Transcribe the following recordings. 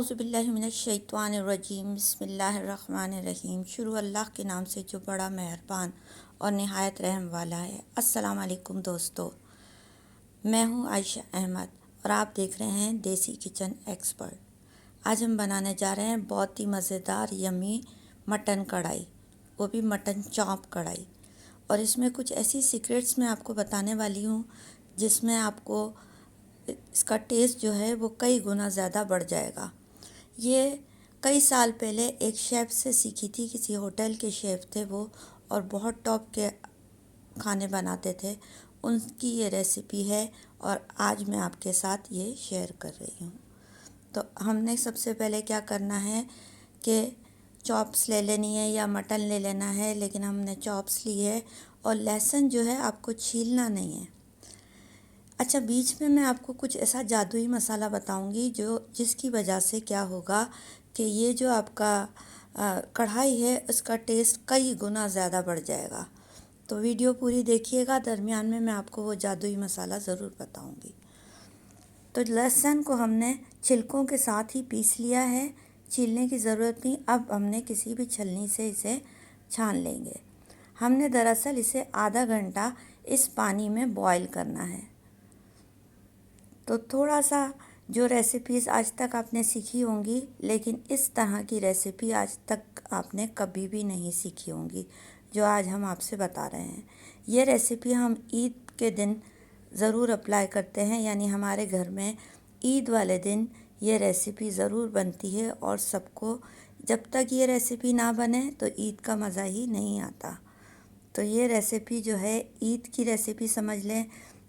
औज़ुबिल्लाहिमिनश्शैतानिर्रजीम बिस्मिल्लाहिर्रहमानिर्रहीम। शुरू अल्लाह के नाम से जो बड़ा मेहरबान और निहायत रहम वाला है। अस्सलाम वालेकुम दोस्तों, मैं हूँ आयशा अहमद और आप देख रहे हैं देसी किचन एक्सपर्ट। आज हम बनाने जा रहे हैं बहुत ही मज़ेदार यम्मी मटन कढ़ाई, वो भी मटन चॉप कढ़ाई। और इसमें कुछ ऐसी सीक्रेट्स मैं आपको बताने वाली हूँ जिसमें आपको इसका टेस्ट जो है वो कई गुना ज़्यादा बढ़ जाएगा। ये कई साल पहले एक शेफ़ से सीखी थी, किसी होटल के शेफ़ थे वो, और बहुत टॉप के खाने बनाते थे। उनकी ये रेसिपी है और आज मैं आपके साथ ये शेयर कर रही हूँ। तो हमने सबसे पहले क्या करना है कि चॉप्स ले लेनी है या मटन ले लेना है, लेकिन हमने चॉप्स ली है। और लहसुन जो है आपको छीलना नहीं है। अच्छा, बीच में मैं आपको कुछ ऐसा जादुई मसाला बताऊंगी जिसकी वजह से क्या होगा कि ये जो आपका कढ़ाई है उसका टेस्ट कई गुना ज़्यादा बढ़ जाएगा। तो वीडियो पूरी देखिएगा, दरमियान में मैं आपको वो जादुई मसाला ज़रूर बताऊंगी। तो लहसुन को हमने छिलकों के साथ ही पीस लिया है, छीलने की ज़रूरत नहीं। अब हमने किसी भी छलनी से इसे छान लेंगे। हमने दरअसल इसे आधा घंटा इस पानी में बॉईल करना है। तो थोड़ा सा जो रेसिपीज़ आज तक आपने सीखी होंगी, लेकिन इस तरह की रेसिपी आज तक आपने कभी भी नहीं सीखी होंगी जो आज हम आपसे बता रहे हैं। ये रेसिपी हम ईद के दिन ज़रूर अप्लाई करते हैं, यानी हमारे घर में ईद वाले दिन ये रेसिपी ज़रूर बनती है। और सबको, जब तक ये रेसिपी ना बने तो ईद का मज़ा ही नहीं आता। तो ये रेसिपी जो है ईद की रेसिपी समझ लें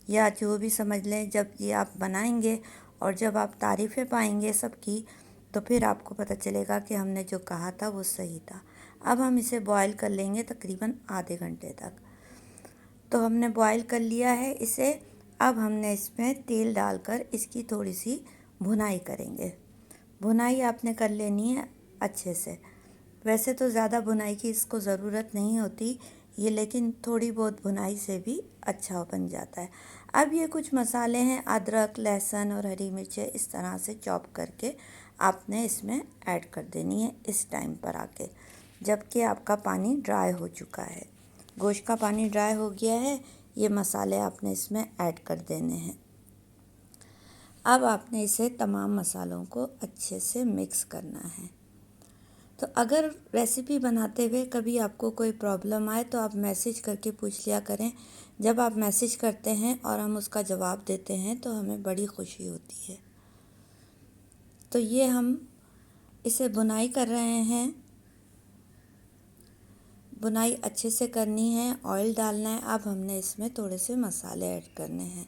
या जो भी समझ लें, जब ये आप बनाएंगे और जब आप तारीफ़ें पाएंगे सबकी, तो फिर आपको पता चलेगा कि हमने जो कहा था वो सही था। अब हम इसे बॉईल कर लेंगे तकरीबन आधे घंटे तक। तो हमने बॉईल कर लिया है इसे। अब हमने इसमें तेल डालकर इसकी थोड़ी सी भुनाई करेंगे। भुनाई आपने कर लेनी है अच्छे से। वैसे तो ज़्यादा भुनाई की इसको ज़रूरत नहीं होती ये, लेकिन थोड़ी बहुत भुनाई से भी अच्छा बन जाता है। अब ये कुछ मसाले हैं, अदरक, लहसुन और हरी मिर्चें इस तरह से चॉप करके आपने इसमें ऐड कर देनी है इस टाइम पर आके, जबकि आपका पानी ड्राई हो चुका है। गोश्त का पानी ड्राई हो गया है, ये मसाले आपने इसमें ऐड कर देने हैं। अब आपने इसे तमाम मसालों को अच्छे से मिक्स करना है। तो अगर रेसिपी बनाते हुए कभी आपको कोई प्रॉब्लम आए तो आप मैसेज करके पूछ लिया करें। जब आप मैसेज करते हैं और हम उसका जवाब देते हैं तो हमें बड़ी खुशी होती है। तो ये हम इसे बुनाई कर रहे हैं। बुनाई अच्छे से करनी है, ऑयल डालना है। अब हमने इसमें थोड़े से मसाले ऐड करने हैं।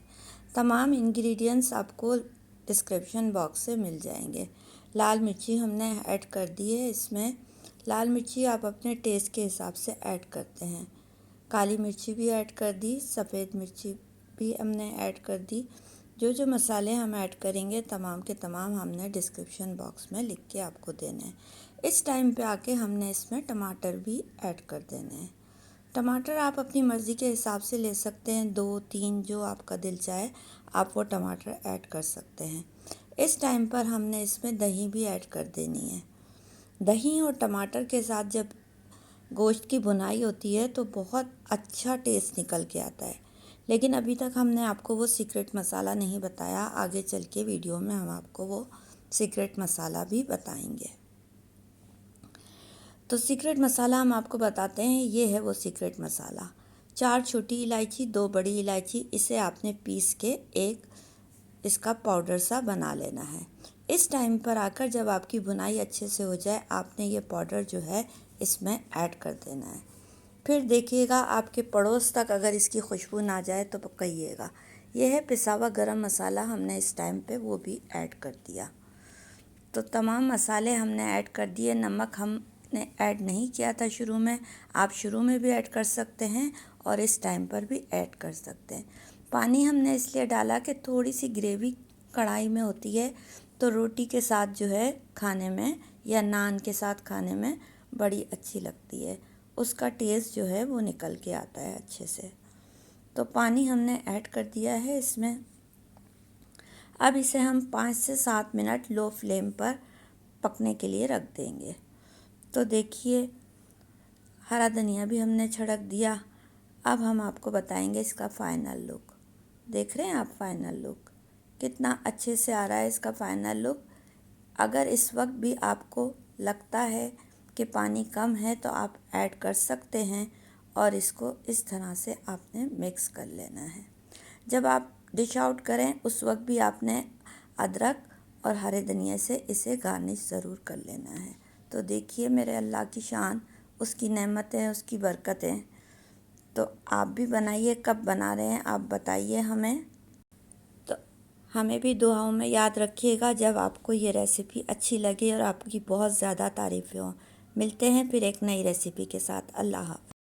तमाम इंग्रेडिएंट्स आपको डिस्क्रिप्शन बॉक्स से मिल जाएंगे। लाल मिर्ची हमने ऐड कर दी है इसमें। लाल मिर्ची आप अपने टेस्ट के हिसाब से ऐड करते हैं। काली मिर्ची भी ऐड कर दी, सफ़ेद मिर्ची भी हमने ऐड कर दी। जो जो मसाले हम ऐड करेंगे तमाम के तमाम हमने डिस्क्रिप्शन बॉक्स में लिख के आपको देने हैं। इस टाइम पे आके हमने इसमें टमाटर भी ऐड कर देने हैं। टमाटर आप अपनी मर्ज़ी के हिसाब से ले सकते हैं, 2-3 जो आपका दिल चाहे आप वो टमाटर ऐड कर सकते हैं। इस टाइम पर हमने इसमें दही भी ऐड कर देनी है। दही और टमाटर के साथ जब गोश्त की भुनाई होती है तो बहुत अच्छा टेस्ट निकल के आता है। लेकिन अभी तक हमने आपको वो सीक्रेट मसाला नहीं बताया। आगे चल के वीडियो में हम आपको वो सीक्रेट मसाला भी बताएंगे। तो सीक्रेट मसाला हम आपको बताते हैं। ये है वो सीक्रेट मसाला। 4 छोटी इलायची, 2 बड़ी इलायची, इसे आपने पीस के एक इसका पाउडर सा बना लेना है। इस टाइम पर आकर जब आपकी भुनाई अच्छे से हो जाए, आपने ये पाउडर जो है इसमें ऐड कर देना है। फिर देखिएगा आपके पड़ोस तक अगर इसकी खुशबू ना जाए तो कहिएगा। यह है पिसा हुआ गरम मसाला, हमने इस टाइम पे वो भी ऐड कर दिया। तो तमाम मसाले हमने ऐड कर दिए। नमक हमने ऐड नहीं किया था शुरू में, आप शुरू में भी ऐड कर सकते हैं और इस टाइम पर भी ऐड कर सकते हैं। पानी हमने इसलिए डाला कि थोड़ी सी ग्रेवी कढ़ाई में होती है तो रोटी के साथ जो है खाने में या नान के साथ खाने में बड़ी अच्छी लगती है। उसका टेस्ट जो है वो निकल के आता है अच्छे से। तो पानी हमने ऐड कर दिया है इसमें। अब इसे हम 5 से 7 मिनट लो फ्लेम पर पकने के लिए रख देंगे। तो देखिए हरा धनिया भी हमने छिड़क दिया। अब हम आपको बताएंगे इसका फ़ाइनल लुक। देख रहे हैं आप फ़ाइनल लुक कितना अच्छे से आ रहा है इसका फ़ाइनल लुक। अगर इस वक्त भी आपको लगता है कि पानी कम है तो आप ऐड कर सकते हैं और इसको इस तरह से आपने मिक्स कर लेना है। जब आप डिश आउट करें उस वक्त भी आपने अदरक और हरे धनिया से इसे गार्निश ज़रूर कर लेना है। तो देखिए मेरे अल्लाह की शान, उसकी नेमतें, उसकी बरकतें। तो आप भी बनाइए, कब बना रहे हैं आप बताइए हमें। तो हमें भी दुआओं में याद रखिएगा जब आपको ये रेसिपी अच्छी लगे और आपकी बहुत ज़्यादा तारीफ़ें हों। मिलते हैं फिर एक नई रेसिपी के साथ। अल्लाह हाफ़िज़।